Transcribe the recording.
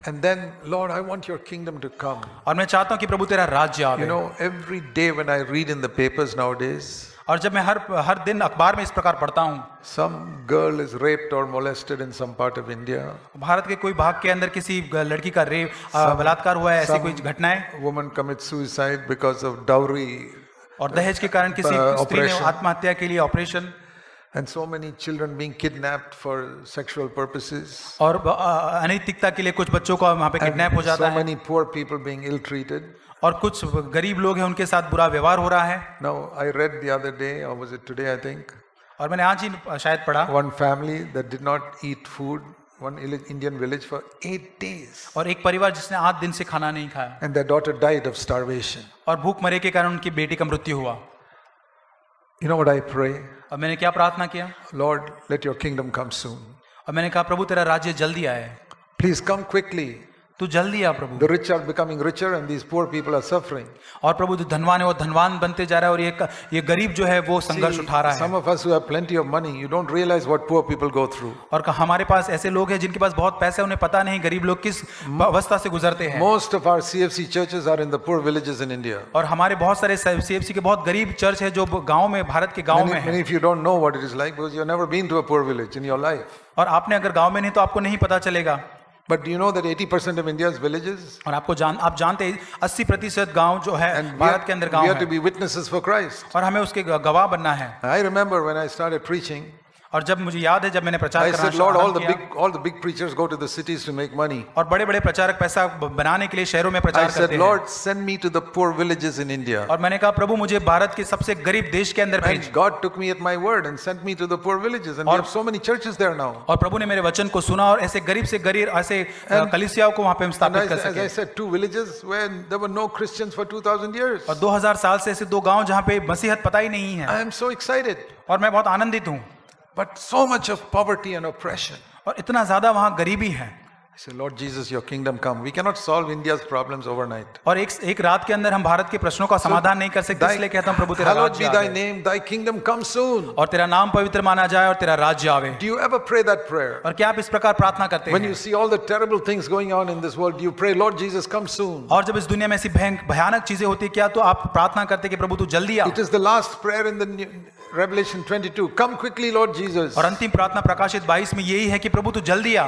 And then, Lord, I want your kingdom to come. और मैं चाहता हूँ कि प्रभु तेरा राज्य आवे। You know, every day when I read in the papers nowadays, और जब मैं हर दिन अखबार में इस प्रकार पढ़ता हूँ, some girl is raped or molested in some part of India. Bharat के कोई भाग के अंदर किसी लड़की का बलात्कार हुआ है, ऐसी कोई घटनाएं। Woman commits suicide because of dowry. और दहेज के कारण किसी स्त्री ने आत्महत्या के लिए operation. And so many children being kidnapped for sexual purposes. और अनैतिकता के लिए कुछ बच्चों को वहाँ पे किडनैप हो जाता है। So many poor people being ill-treated. और कुछ गरीब लोग हैं, उनके साथ बुरा व्यवहार हो रहा है। Now I read the other day, or was it today, I think? और मैंने आज ही शायद पढ़ा। One family that did not eat food, one Indian village for 8 days. और एक परिवार जिसने 8 दिन से खाना नहीं खाया। And their daughter died of starvation. और भूख मरे के कारण उनकी बेटी का मृत्यु हुआ। You know what I pray? और मैंने क्या प्रार्थना किया? Lord, let your kingdom come soon. और मैंने कहा प्रभु तेरा राज्य जल्दी आए। Please come quickly. तू जल्दी आ प्रभु। The rich are becoming richer and these poor people are suffering. और प्रभु जो धनवान है वो धनवान बनते जा रहा है, और ये गरीब जो है वो संघर्ष उठा रहा है। Some of us who have plenty of money, you don't realize what poor people go through. और हमारे पास ऐसे लोग हैं जिनके पास बहुत पैसे, उन्हें पता नहीं गरीब लोग किस अवस्था से गुजरते हैं। Most of our CFC churches are in the poor villages in India. और हमारे बहुत सारे CFC के बहुत गरीब चर्च है जो गांव में, भारत के गांव में है। Many of you don't know what it is like because you have never been to a poor village in your life. और आपने अगर गांव में नहीं तो आपको नहीं पता चलेगा। But do you know that 80% of India's villages? और आप जानते हैं 80% गांव जो है भारत के अंदर गांव we है। have to be witnesses for Christ. और हमें उसके गवाह बनना है। I remember when I started preaching. और जब मुझे याद है जब मैंने प्रचार I करना said, Lord, किया, all the big preachers go to the cities to make money. और बड़े-बड़े प्रचारक पैसा बनाने के लिए शहरों में प्रचार करते हैं। I said, Lord, send me to the poor villages in India. और मैंने कहा प्रभु मुझे भारत के सबसे गरीब देश के अंदर भेज। And God took me at my word and sent me to the poor villages, and we have so many churches there now. और प्रभु ने मेरे वचन को सुना और ऐसे गरीब से गरीब ऐसे कलीसियाओं को वहाँ पे हम स्थापित कर सके। As I said, 2 villages where there were no Christians for 2000 years. और 2000 साल से ऐसे 2 गांव जहाँ पे मसीहत पता ही नहीं है। I am so excited. और मैं बहुत आनंदित हूँ। But so much of poverty and oppression. और इतना ज्यादा वहाँ गरीबी है। I say, Lord Jesus, your kingdom come. We cannot solve India's problems overnight. और एक रात के अंदर हम भारत के प्रश्नों का समाधान नहीं कर सकते, इसलिए कहता हूँ प्रभु तेरा Hallowed राज्य be thy आवे। name, thy kingdom come soon. और तेरा नाम पवित्र माना जाए और तेरा राज्य आवे। Do you ever pray that prayer? और क्या आप इस प्रकार प्रार्थना करते हैं? When you see all the terrible things going on in this world, do you pray, Lord Jesus, come soon? और जब इस दुनिया में ऐसी भयानक चीजें होती है, क्या तो आप प्रार्थना करते हैं कि प्रभु तू जल्दी आ? It is the last prayer in the Revelation 22. Come quickly, Lord Jesus. और अंतिम प्रार्थना प्रकाशित 22 में यही है कि प्रभु तू जल्दी आ।